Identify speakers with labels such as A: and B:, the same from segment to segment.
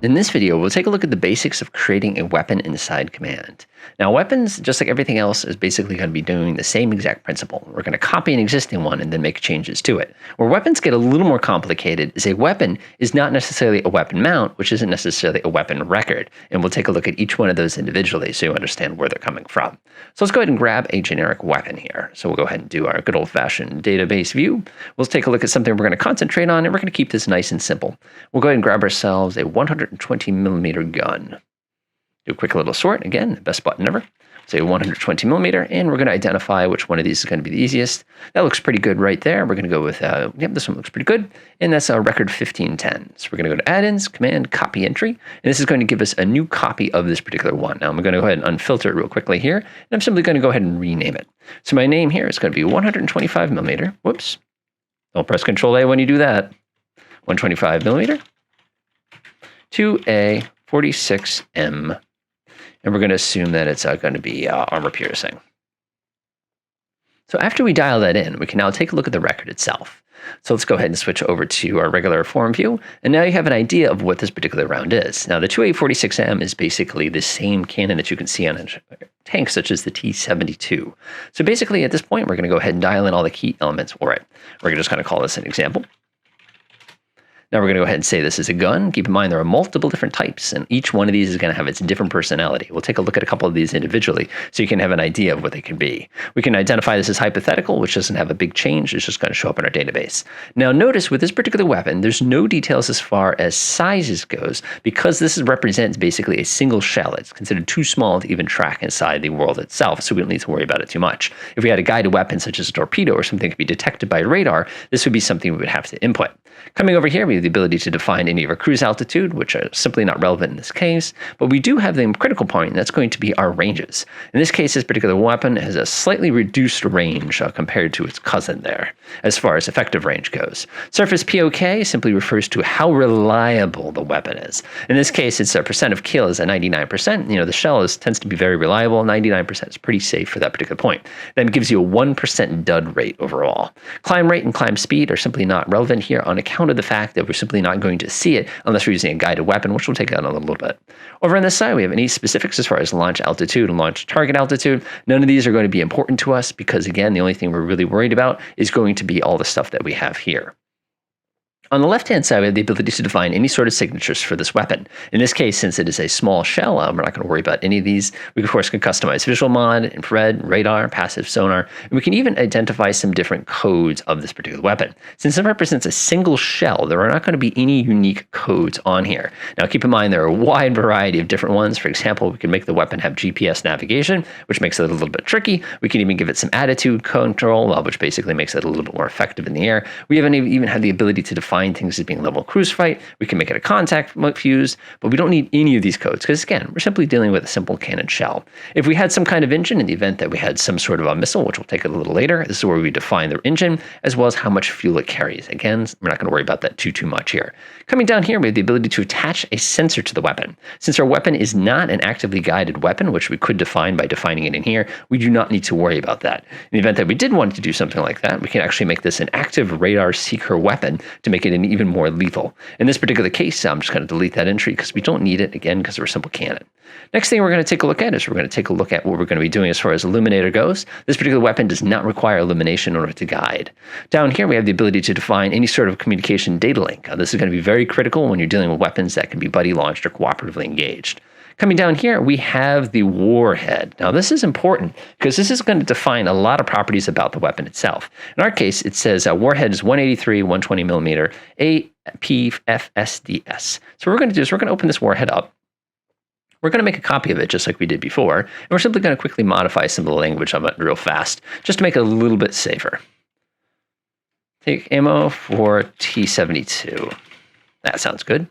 A: In this video, we'll take a look at the basics of creating a weapon inside Command. Now, weapons, just like everything else, is basically going to be doing the same exact principle. We're going to copy an existing one and then make changes to it. Where weapons get a little more complicated is a weapon is not necessarily a weapon mount, which isn't necessarily a weapon record. And we'll take a look at each one of those individually so you understand where they're coming from. So let's go ahead and grab a generic weapon here. So we'll go ahead and do our good old-fashioned database view. We'll take a look at something we're going to concentrate on, and we're going to keep this nice and simple. We'll go ahead and grab ourselves a 120 millimeter gun. Do a quick little sort. Again, best button ever. Say 120 millimeter, and we're going to identify which one of these is going to be the easiest. That looks pretty good right there. We're going to go with, yep, this one looks pretty good. And that's a record 1510. So we're going to go to add-ins, command, copy entry. And this is going to give us a new copy of this particular one. Now I'm going to go ahead and unfilter it real quickly here. And I'm simply going to go ahead and rename it. So my name here is going to be 125 millimeter. Whoops. Don't press Control A when you do that. 125 millimeter. 2A 46M. And we're going to assume that it's going to be armor piercing. So after we dial that in, we can now take a look at the record itself. So let's go ahead and switch over to our regular form view. And now you have an idea of what this particular round is. Now the 2A46M is basically the same cannon that you can see on a tank such as the T-72. So basically at this point, we're going to go ahead and dial in all the key elements for it. We're just going to call this an example. Now we're going to go ahead and say this is a gun. Keep in mind there are multiple different types, and each one of these is going to have its different personality. We'll take a look at a couple of these individually so you can have an idea of what they can be. We can identify this as hypothetical, which doesn't have a big change. It's just going to show up in our database. Now notice with this particular weapon, there's no details as far as sizes goes because this represents basically a single shell. It's considered too small to even track inside the world itself, so we don't need to worry about it too much. If we had a guided weapon such as a torpedo or something that could be detected by radar, this would be something we would have to input. Coming over here, we have the ability to define any of our cruise altitude, which are simply not relevant in this case, but we do have the critical point, and that's going to be our ranges. In this case, this particular weapon has a slightly reduced range compared to its cousin there, as far as effective range goes. Surface POK simply refers to how reliable the weapon is. In this case, its percent of kill is at 99%. You know, the shell tends to be very reliable. 99% is pretty safe for that particular point. That gives you a 1% dud rate overall. Climb rate and climb speed are simply not relevant here on account of the fact that we're simply not going to see it unless we're using a guided weapon, which we'll take out in a little bit. Over on this side, we have any specifics as far as launch altitude and launch target altitude. None of these are going to be important to us because, again, the only thing we're really worried about is going to be all the stuff that we have here. On the left-hand side, we have the ability to define any sort of signatures for this weapon. In this case, since it is a small shell, we're not going to worry about any of these. We, of course, can customize visual mod, infrared, radar, passive sonar, and we can even identify some different codes of this particular weapon. Since it represents a single shell, there are not going to be any unique codes on here. Now, keep in mind, there are a wide variety of different ones. For example, we can make the weapon have GPS navigation, which makes it a little bit tricky. We can even give it some attitude control, which basically makes it a little bit more effective in the air. We haven't even had the ability to define things as being level cruise fight. We can make it a contact fuse, but we don't need any of these codes because, again, we're simply dealing with a simple cannon shell. If we had some kind of engine in the event that we had some sort of a missile, which we'll take a little later, this is where we define the engine as well as how much fuel it carries. Again, we're not going to worry about that too much here. Coming down here, we have the ability to attach a sensor to the weapon. Since our weapon is not an actively guided weapon, which we could define by defining it in here, we do not need to worry about that. In the event that we did want to do something like that, we can actually make this an active radar seeker weapon to make it an even more lethal. In this particular case, I'm just going to delete that entry because we don't need it, again, because we're a simple cannon. Next thing we're going to take a look at is we're going to take a look at what we're going to be doing as far as illuminator goes. This particular weapon does not require illumination in order to guide. Down here, we have the ability to define any sort of communication data link. This is going to be very critical when you're dealing with weapons that can be buddy launched or cooperatively engaged. Coming down here, we have the warhead. Now, this is important because this is going to define a lot of properties about the weapon itself. In our case, it says warhead is 183, 120 millimeter, APFSDS. So what we're going to do is we're going to open this warhead up. We're going to make a copy of it just like we did before. And we're simply going to quickly modify some of the language of it real fast just to make it a little bit safer. Take ammo for T-72. That sounds good.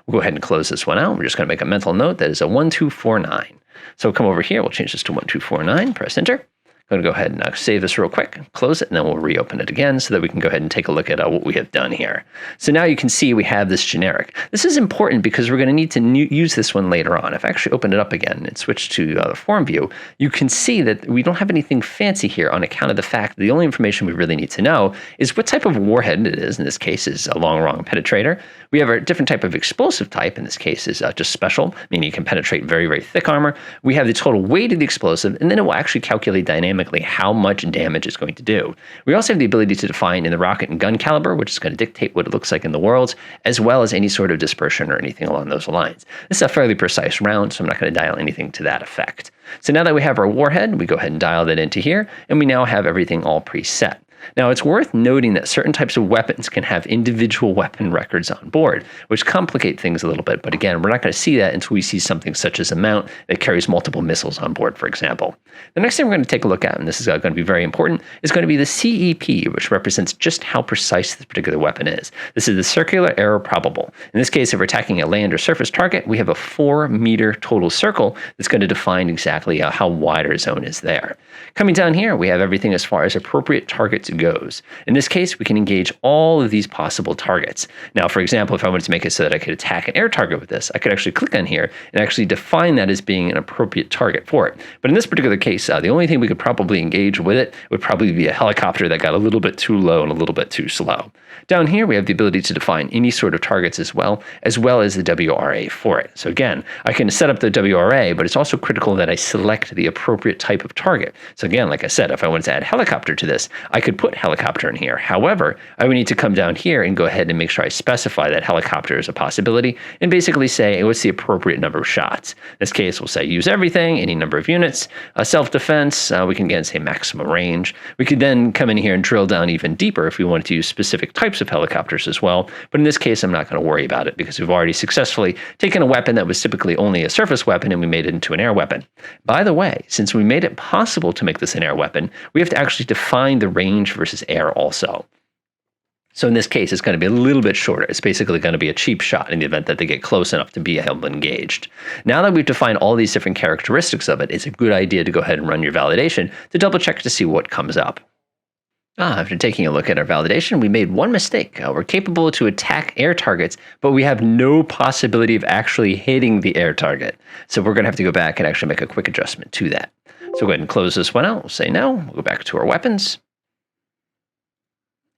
A: We'll go ahead and close this one out. We're just going to make a mental note that is a 1249. So we'll come over here. We'll change this to 1249. Press enter. I'm going to go ahead and save this real quick, close it, and then we'll reopen it again so that we can go ahead and take a look at what we have done here. So now you can see we have this generic. This is important because we're going to need to use this one later on. If I actually open it up again and switch to the form view, you can see that we don't have anything fancy here on account of the fact that the only information we really need to know is what type of warhead it is. In this case is a long-rung penetrator. We have a different type of explosive type. In this case is just special, meaning you can penetrate very, very thick armor. We have the total weight of the explosive, and then it will actually calculate dynamically how much damage it's going to do. We also have the ability to define in the rocket and gun caliber, which is going to dictate what it looks like in the worlds, as well as any sort of dispersion or anything along those lines. This is a fairly precise round, so I'm not going to dial anything to that effect. So now that we have our warhead, we go ahead and dial that into here, and we now have everything all preset. Now, it's worth noting that certain types of weapons can have individual weapon records on board, which complicate things a little bit. But again, we're not going to see that until we see something such as a mount that carries multiple missiles on board, for example. The next thing we're going to take a look at, and this is going to be very important, is going to be the CEP, which represents just how precise this particular weapon is. This is the circular error probable. In this case, if we're attacking a land or surface target, we have a 4-meter total circle that's going to define exactly how wide our zone is there. Coming down here, we have everything as far as appropriate targets goes. In this case, we can engage all of these possible targets. Now, for example, if I wanted to make it so that I could attack an air target with this, I could actually click on here and actually define that as being an appropriate target for it. But in this particular case, the only thing we could probably engage with it would probably be a helicopter that got a little bit too low and a little bit too slow. Down here, we have the ability to define any sort of targets as well as the WRA for it. So again, I can set up the WRA, but it's also critical that I select the appropriate type of target. So again, like I said, if I wanted to add helicopter to this, I could put helicopter in here. However, I would need to come down here and go ahead and make sure I specify that helicopter is a possibility and basically say what's the appropriate number of shots. In this case, we'll say use everything, any number of units, self-defense, we can again say maximum range. We could then come in here and drill down even deeper if we wanted to use specific types of helicopters as well. But in this case, I'm not going to worry about it because we've already successfully taken a weapon that was typically only a surface weapon and we made it into an air weapon. By the way, since we made it possible to make this an air weapon, we have to actually define the range versus air also. So in this case, it's going to be a little bit shorter. It's basically going to be a cheap shot in the event that they get close enough to be held engaged. Now that we've defined all these different characteristics of it, it's a good idea to go ahead and run your validation to double check to see what comes up. After taking a look at our validation, we made one mistake. We're capable to attack air targets, but we have no possibility of actually hitting the air target. So we're going to have to go back and actually make a quick adjustment to that. So go ahead and close this one out. We'll say no. We'll go back to our weapons.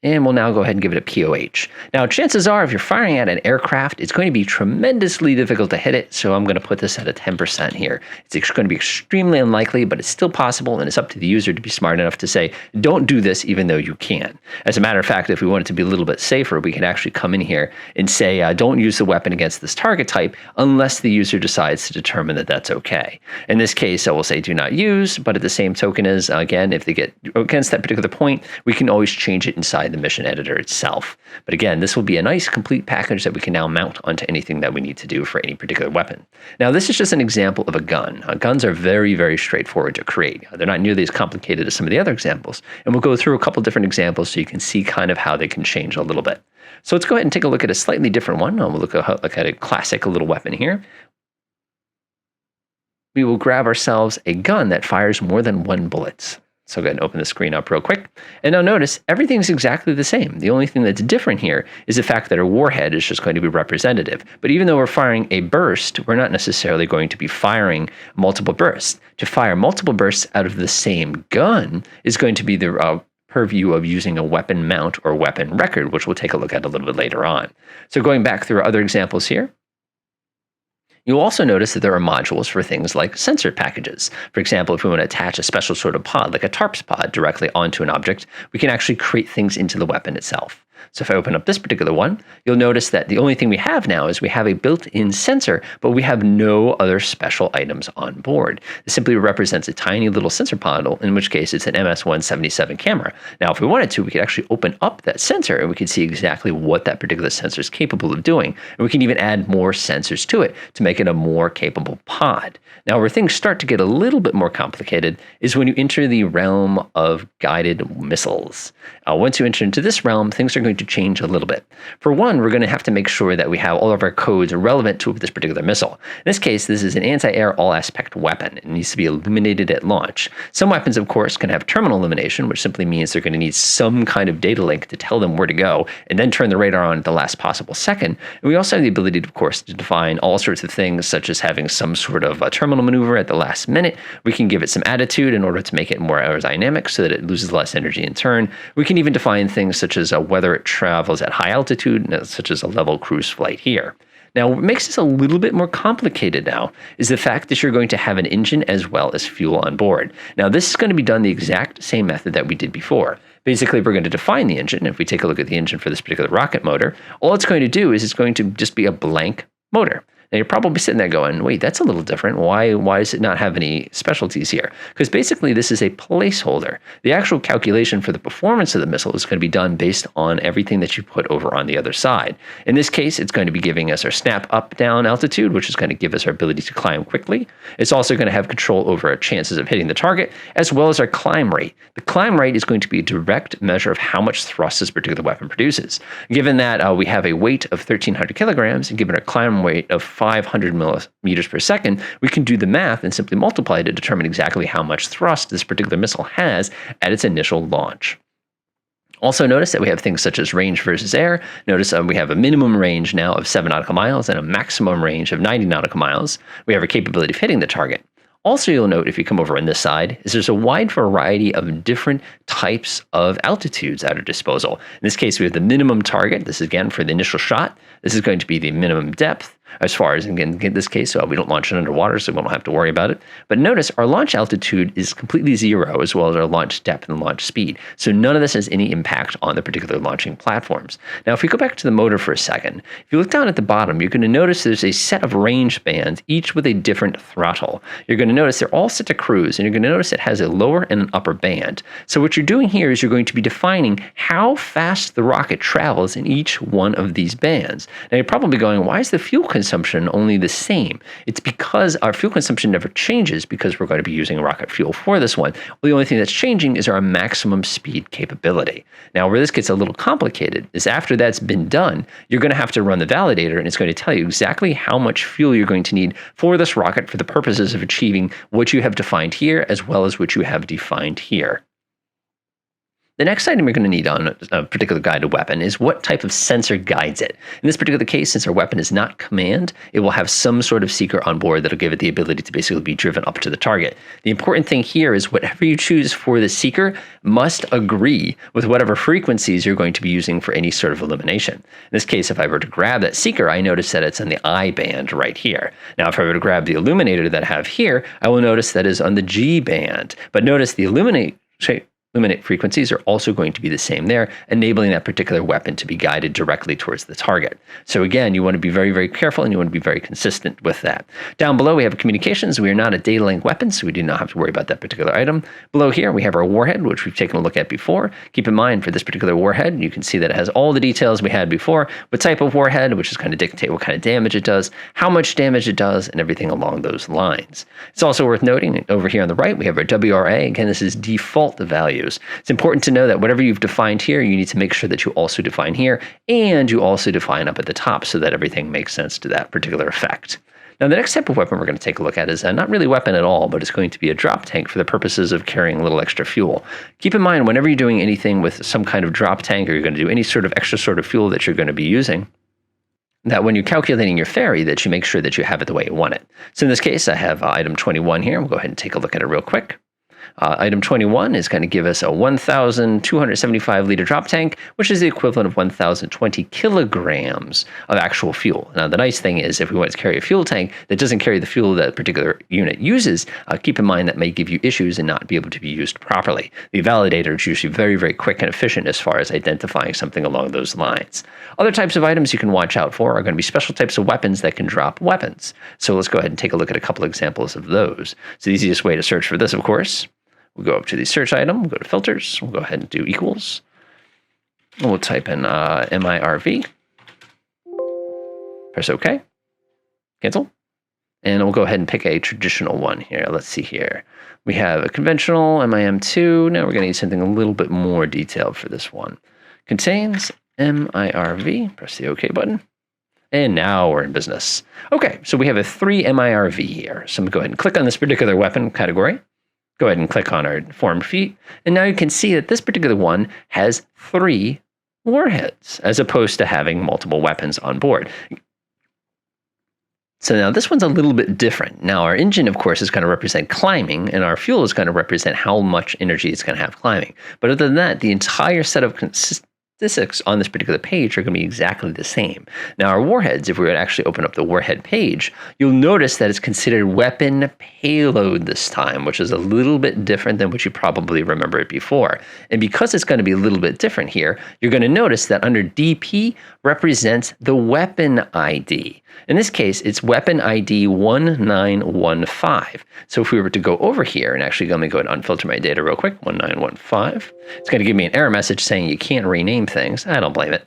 A: And we'll now go ahead and give it a POH. Now, chances are, if you're firing at an aircraft, it's going to be tremendously difficult to hit it. So I'm going to put this at a 10% here. It's going to be extremely unlikely, but it's still possible. And it's up to the user to be smart enough to say, don't do this, even though you can. As a matter of fact, if we want it to be a little bit safer, we can actually come in here and say, don't use the weapon against this target type unless the user decides to determine that that's okay. In this case, I will say do not use, but at the same token is, again, if they get against that particular point, we can always change it inside the mission editor itself. But again, this will be a nice complete package that we can now mount onto anything that we need to do for any particular weapon. Now, this is just an example of a gun. Guns are very, very straightforward to create. They're not nearly as complicated as some of the other examples. And we'll go through a couple different examples so you can see kind of how they can change a little bit. So let's go ahead and take a look at a slightly different one. We'll look at a classic little weapon here. We will grab ourselves a gun that fires more than one bullet. So go ahead and open the screen up real quick. And now notice everything's exactly the same. The only thing that's different here is the fact that our warhead is just going to be representative. But even though we're firing a burst, we're not necessarily going to be firing multiple bursts. To fire multiple bursts out of the same gun is going to be the purview of using a weapon mount or weapon record, which we'll take a look at a little bit later on. So going back through our other examples here, you'll also notice that there are modules for things like sensor packages. For example, if we want to attach a special sort of pod, like a TARPS pod, directly onto an object, we can actually create things into the weapon itself. So if I open up this particular one, you'll notice that the only thing we have now is we have a built-in sensor, but we have no other special items on board. This simply represents a tiny little sensor module, in which case it's an MS-177 camera. Now, if we wanted to, we could actually open up that sensor and we can see exactly what that particular sensor is capable of doing. And we can even add more sensors to it to make it a more capable pod. Now, where things start to get a little bit more complicated is when you enter the realm of guided missiles. Once you enter into this realm, things are going going to change a little bit. For one, we're going to have to make sure that we have all of our codes relevant to this particular missile. In this case, this is an anti-air all-aspect weapon. It needs to be illuminated at launch. Some weapons, of course, can have terminal illumination, which simply means they're going to need some kind of data link to tell them where to go, and then turn the radar on at the last possible second. And we also have the ability, of course, to define all sorts of things, such as having some sort of a terminal maneuver at the last minute. We can give it some attitude in order to make it more aerodynamic so that it loses less energy in turn. We can even define things such as whether it travels at high altitude, such as a level cruise flight here. Now, what makes this a little bit more complicated now is the fact that you're going to have an engine as well as fuel on board. Now, this is going to be done the exact same method that we did before. Basically, we're going to define the engine. If we take a look at the engine for this particular rocket motor, all it's going to do is it's going to just be a blank motor. Now, you're probably sitting there going, wait, that's a little different. Why does it not have any specialties here? Because basically, this is a placeholder. The actual calculation for the performance of the missile is going to be done based on everything that you put over on the other side. In this case, it's going to be giving us our snap up-down altitude, which is going to give us our ability to climb quickly. It's also going to have control over our chances of hitting the target, as well as our climb rate. The climb rate is going to be a direct measure of how much thrust this particular weapon produces. Given that we have a weight of 1,300 kilograms, and given a climb rate of 500 millimeters per second, we can do the math and simply multiply to determine exactly how much thrust this particular missile has at its initial launch. Also notice that we have things such as range versus air. Notice we have a minimum range now of 7 nautical miles and a maximum range of 90 nautical miles. We have a capability of hitting the target. Also, you'll note if you come over on this side, is there's a wide variety of different types of altitudes at our disposal. In this case, we have the minimum target. This is again for the initial shot. This is going to be the minimum depth. As far as, again, in this case, we don't launch it underwater, so we don't have to worry about it. But notice our launch altitude is completely zero, as well as our launch depth and launch speed. So none of this has any impact on the particular launching platforms. Now, if we go back to the motor for a second, if you look down at the bottom, you're going to notice there's a set of range bands, each with a different throttle. You're going to notice they're all set to cruise, and you're going to notice it has a lower and an upper band. So what you're doing here is you're going to be defining how fast the rocket travels in each one of these bands. Now, you're probably going, why is the fuel consumption only the same? It's because our fuel consumption never changes because we're going to be using rocket fuel for this one. Well, the only thing that's changing is our maximum speed capability. Now, where this gets a little complicated is after that's been done, you're going to have to run the validator, and it's going to tell you exactly how much fuel you're going to need for this rocket for the purposes of achieving what you have defined here, as well as what you have defined here. The next item you're going to need on a particular guided weapon is what type of sensor guides it. In this particular case, since our weapon is not command, it will have some sort of seeker on board that'll give it the ability to basically be driven up to the target. The important thing here is whatever you choose for the seeker must agree with whatever frequencies you're going to be using for any sort of illumination. In this case, if I were to grab that seeker, I notice that it's on the I band right here. Now, if I were to grab the illuminator that I have here, I will notice that is on the G band. But notice the illuminate frequencies are also going to be the same there, enabling that particular weapon to be guided directly towards the target. So again, you want to be very, very careful, and you want to be very consistent with that. Down below, we have communications. We are not a data link weapon, so we do not have to worry about that particular item. Below here, we have our warhead, which we've taken a look at before. Keep in mind, for this particular warhead, you can see that it has all the details we had before, what type of warhead, which is going to dictate what kind of damage it does, how much damage it does, and everything along those lines. It's also worth noting, over here on the right, we have our WRA. Again, this is default value. It's important to know that whatever you've defined here, you need to make sure that you also define here, and you also define up at the top so that everything makes sense to that particular effect. Now, the next type of weapon we're going to take a look at is not really a weapon at all, but it's going to be a drop tank for the purposes of carrying a little extra fuel. Keep in mind, whenever you're doing anything with some kind of drop tank, or you're going to do any sort of extra sort of fuel that you're going to be using, that when you're calculating your ferry, that you make sure that you have it the way you want it. So in this case, I have item 21 here. We'll go ahead and take a look at it real quick. Item 21 is going to give us a 1,275 liter drop tank, which is the equivalent of 1,020 kilograms of actual fuel. Now, the nice thing is, if we want to carry a fuel tank that doesn't carry the fuel that particular unit uses, keep in mind that may give you issues and not be able to be used properly. The validator is usually very, very quick and efficient as far as identifying something along those lines. Other types of items you can watch out for are going to be special types of weapons that can drop weapons. So let's go ahead and take a look at a couple examples of those. So the easiest way to search for this, of course, we'll go up to the search item, we'll go to filters, we'll go ahead and do equals. And we'll type in MIRV. Press OK. Cancel. And we'll go ahead and pick a traditional one here. Let's see here. We have a conventional MIM2. Now we're going to need something a little bit more detailed for this one. Contains MIRV, press the OK button. And now we're in business. Okay, so we have a 3 MIRV here. So I'm going to go ahead and click on this particular weapon category. Go ahead and click on our formed feat. And now you can see that this particular one has 3 warheads, as opposed to having multiple weapons on board. So now this one's a little bit different. Now our engine, of course, is going to represent climbing, and our fuel is going to represent how much energy it's going to have climbing. But other than that, the entire set of statistics on this particular page are going to be exactly the same. Now our warheads, if we would actually open up the warhead page, you'll notice that it's considered weapon payload this time, which is a little bit different than what you probably remember it before. And because it's going to be a little bit different here, you're going to notice that under DP represents the weapon ID. In this case, it's weapon ID 1915. So if we were to go over here and actually let me go ahead and unfilter my data real quick, 1915, it's going to give me an error message saying you can't rename things. I don't blame it.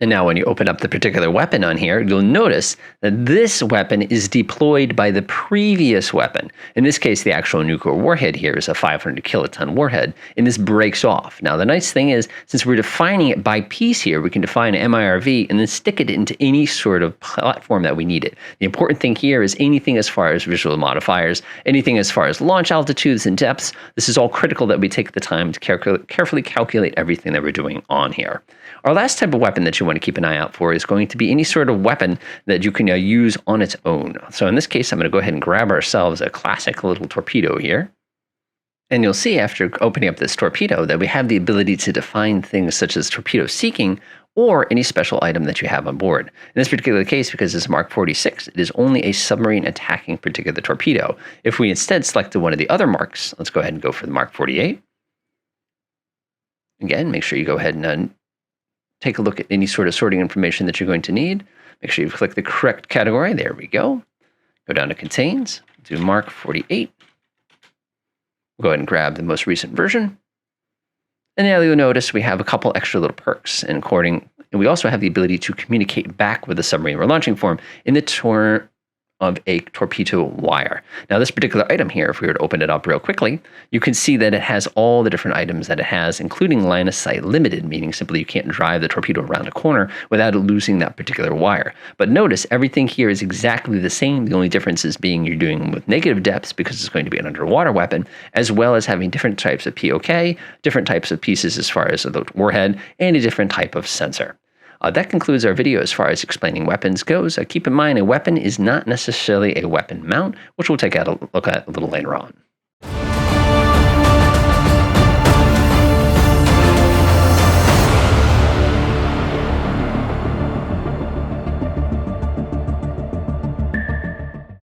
A: And now when you open up the particular weapon on here, you'll notice that this weapon is deployed by the previous weapon. In this case, the actual nuclear warhead here is a 500 kiloton warhead, and this breaks off. Now, the nice thing is, since we're defining it by piece here, we can define an MIRV and then stick it into any sort of platform that we need it. The important thing here is anything as far as visual modifiers, anything as far as launch altitudes and depths. This is all critical that we take the time to carefully calculate everything that we're doing on here. Our last type of weapon that you want to keep an eye out for is going to be any sort of weapon that you can use on its own. So in this case, I'm going to go ahead and grab ourselves a classic little torpedo here. And you'll see after opening up this torpedo that we have the ability to define things such as torpedo seeking or any special item that you have on board. In this particular case, because it's Mark 46, it is only a submarine attacking particular torpedo. If we instead selected one of the other marks, let's go ahead and go for the Mark 48. Again, make sure you go ahead and take a look at any sort of sorting information that you're going to need. Make sure you click the correct category. There we go. Go down to Contains, do Mark 48. We'll go ahead and grab the most recent version. And now you'll notice we have a couple extra little perks. And we also have the ability to communicate back with the submarine we're launching from in the turn of a torpedo wire. Now this particular item here, if we were to open it up real quickly, you can see that it has all the different items that it has, including line of sight limited, meaning simply you can't drive the torpedo around a corner without losing that particular wire. But notice everything here is exactly the same. The only difference is being you're doing with negative depths because it's going to be an underwater weapon, as well as having different types of POK, different types of pieces as far as the warhead, and a different type of sensor. That concludes our video as far as explaining weapons goes. Keep in mind, a weapon is not necessarily a weapon mount, which we'll take a look at a little later on.